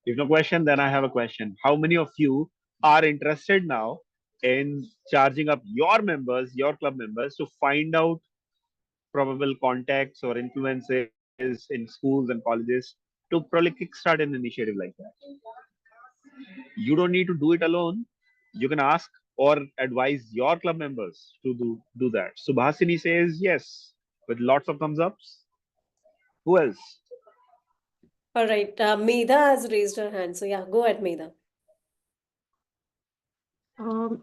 B: If no question, then I have a question. How many of you are interested now in charging up your members, your club members, to find out probable contacts or influences in schools and colleges to probably kickstart an initiative like that? You don't need to do it alone. You can ask or advise your club members to do that. Subhasini says yes with lots of thumbs ups. Who else?
K: All right, Medha has raised her hand. So yeah, go ahead, Medha.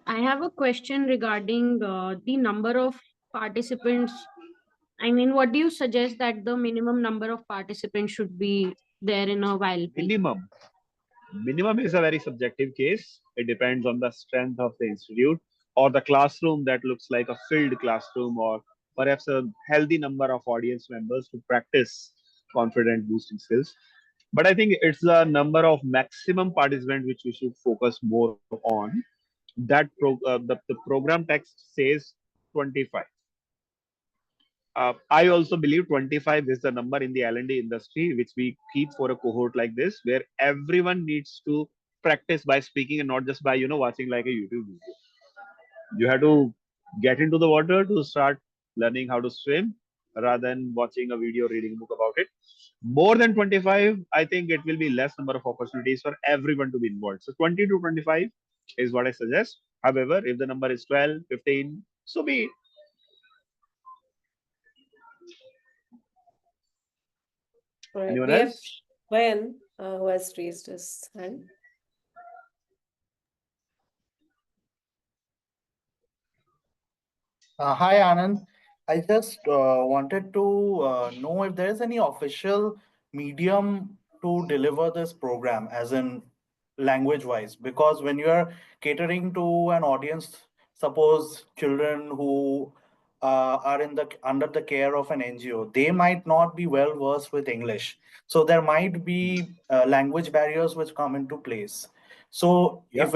H: I have a question regarding the number of participants I mean, what do you suggest that the minimum number of participants should be there in a while peak?
B: Minimum is a very subjective case. It depends on the strength of the institute or the classroom that looks like a filled classroom, or perhaps a healthy number of audience members to practice confident boosting skills. But I think it's the number of maximum participants which we should focus more on. The program text says 25. I also believe 25 is the number in the L&D industry, which we keep for a cohort like this, where everyone needs to practice by speaking and not just by, watching like a YouTube video. You have to get into the water to start learning how to swim rather than watching a video, reading a book about it. More than 25, I think it will be less number of opportunities for everyone to be involved. So 20 to 25 is what I suggest. However, if the number is 12, 15, so be it.
K: Right.
B: Anyone
K: We have
B: else?
K: Ryan who has raised his hand.
D: Hi, Anand. I just wanted to know if there is any official medium to deliver this program, as in language-wise, because when you are catering to an audience, suppose children who are in the under the care of an NGO, they might not be well versed with English, so there might be language barriers which come into place. So
B: Yeah.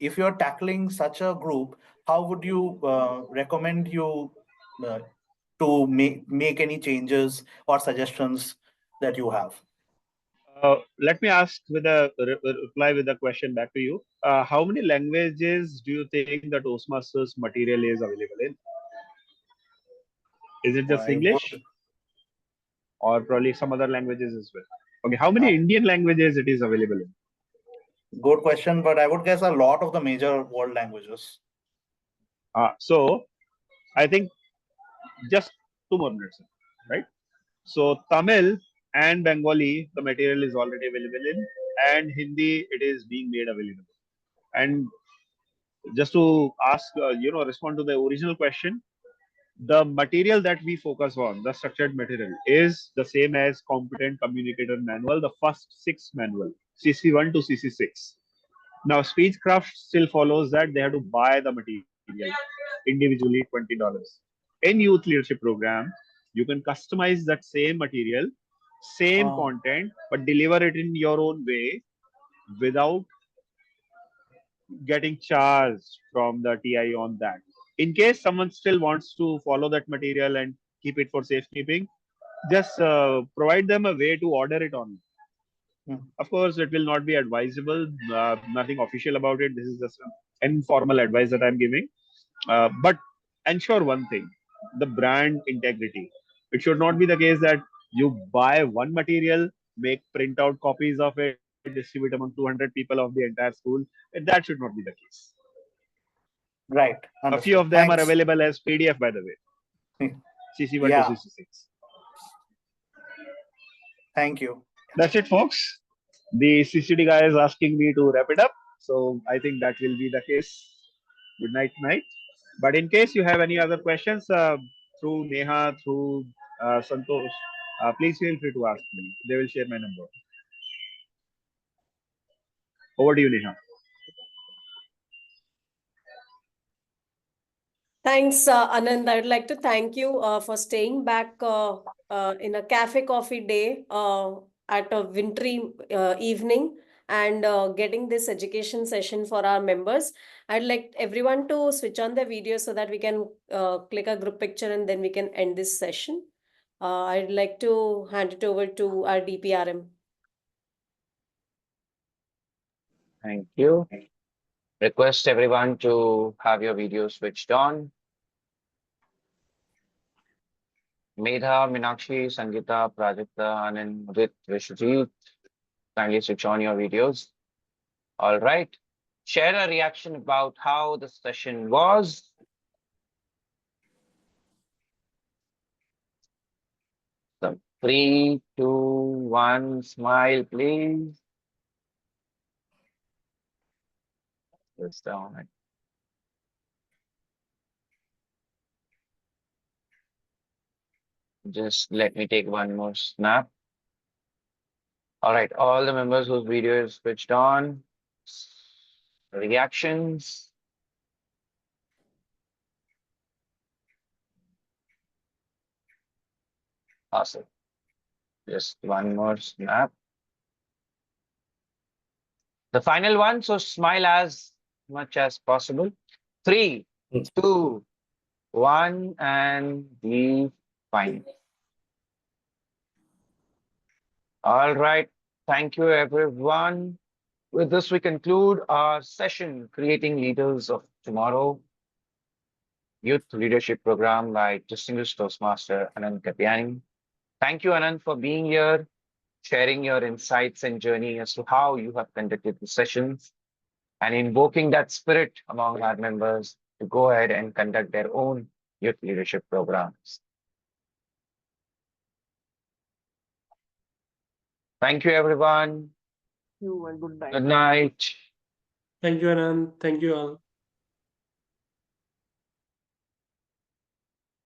D: if you're tackling such a group, how would you recommend you to make any changes or suggestions that you have?
B: Let me ask with a reply with a question back to you. How many languages do you think the Toastmasters material is available in? Is it just
D: I
B: English
D: would,
B: or probably some other languages as well? Okay, how many
D: uh,
B: Indian languages it is available in?
D: good question, but I would guess a lot of the major world languages.
B: So I think just 2 more minutes, right? So Tamil and Bengali, the material is already available in, and Hindi, it is being made available. And just to ask, respond to the original question, the material that we focus on, the structured material, is the same as Competent Communicator Manual, the first 6 manual, CC1 to CC6. Now, Speechcraft still follows that they have to buy the material individually, $20. In Youth Leadership Program, you can customize that same material, same content, but deliver it in your own way without getting charged from the TI on that. In case someone still wants to follow that material and keep it for safekeeping, just provide them a way to order it on. Of course, it will not be advisable, nothing official about it. This is just an informal advice that I'm giving. But ensure one thing, the brand integrity. It should not be the case that you buy one material, make printout copies of it, distribute among 200 people of the entire school. That should not be the case.
D: Right.
B: A few
D: Understood.
B: of them are
D: Thanks.
B: available as PDF, by the way. CC1
D: Yeah.
B: to CC6.
D: Thank you.
B: That's it, folks. The CCD guy is asking me to wrap it up. So I think that will be the case. Good night. But in case you have any other questions through Neha, through Santosh, please feel free to ask me. They will share my number. Over to you, Neha.
K: Thanks, Anand. I would like to thank you for staying back in a cafe coffee day at a wintry evening and getting this education session for our members. I'd like everyone to switch on their video so that we can click a group picture and then we can end this session. I'd like to hand it over to our DPRM.
A: Thank you. Request everyone to have your video switched on. Medha, Minakshi, Sangeeta, Prajakta, Anand, Udit, Vishwajit, kindly switch on your videos. All right. Share a reaction about how the session was. So 3, 2, 1, smile, please. Just down. Just let me take one more snap. All right, all the members whose video is switched on. Reactions. Awesome. Just one more snap. The final one, so smile as much as possible. 3, 2, 1, and be fine. All right. Thank you, everyone. With this, we conclude our session, Creating Leaders of Tomorrow, Youth Leadership Program by distinguished Toastmaster Anand Katyani. Thank you, Anand, for being here, sharing your insights and journey as to how you have conducted the sessions, and invoking that spirit among our members to go ahead and conduct their own youth leadership programs. Thank you, everyone.
F: You and good night.
A: Good night.
L: Thank you, Anand. Thank you all.